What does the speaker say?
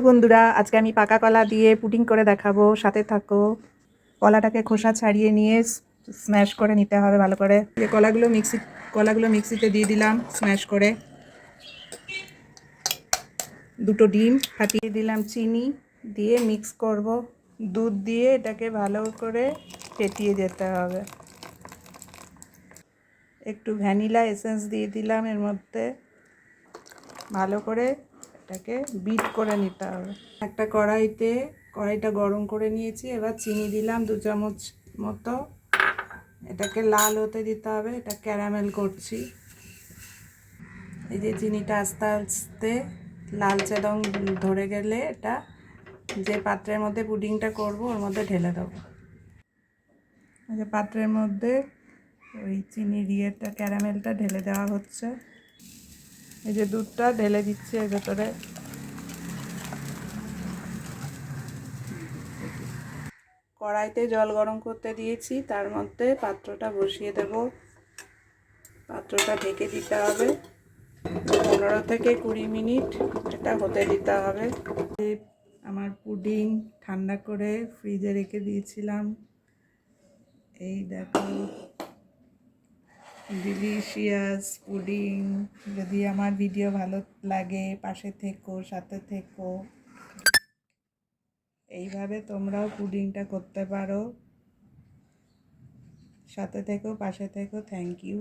বন্ধুরা, আজকে আমি পাকা কলা দিয়ে পুডিং করে দেখাবো, সাথে থাকো। কলাটাকে খোসা ছাড়িয়ে নিয়ে স্ম্যাশ করে নিতে হবে ভালো করে। এই কলাগুলো মিক্সিতে দিয়ে দিলাম স্ম্যাশ করে। দুটো ডিম ফাটিয়ে দিলাম, চিনি দিয়ে মিক্স করব। দুধ দিয়ে এটাকে ভালো করে ফেটিয়ে যেতে হবে। একটু ভ্যানিলা এসেন্স দিয়ে দিলাম এর মধ্যে। ভালো করে এটাকে বিট করে নিতে হবে। একটা কড়াইটা গরম করে নিয়েছি। এবার চিনি দিলাম 2 চামচ মতো। এটাকে লাল হতে দিতে হবে। এটা ক্যারামেল করছি। এই যে চিনিটা আস্তে আস্তে লালচে রং ধরে গেলে এটা যে পাত্রের মধ্যে পুডিংটা করব ওর মধ্যে ঢেলে দেবো। এই যে পাত্রের মধ্যে ওই চিনির ক্যারামেলটা ঢেলে দেওয়া হচ্ছে। এই যে দুধটা ঢেলে দিচ্ছি এর ভেতরে। কড়াইতে জল গরম করতে দিয়েছি, তার মধ্যে পাত্রটা বসিয়ে দেব। পাত্রটা ঢেকে দিতে হবে। 15 থেকে 20 মিনিট এটা হতে দিতে হবে। আমার পুডিং ঠান্ডা করে ফ্রিজে রেখে দিয়েছিলাম। এই দেখো, ডিলিশিয়াস পুডিং। যদি আমার ভিডিও ভালো লাগে পাশে থেকো, সাথে থেকো। এইভাবে তোমরাও পুডিংটা করতে পারো। সাথে থেকো, পাশে থেকো। Thank you.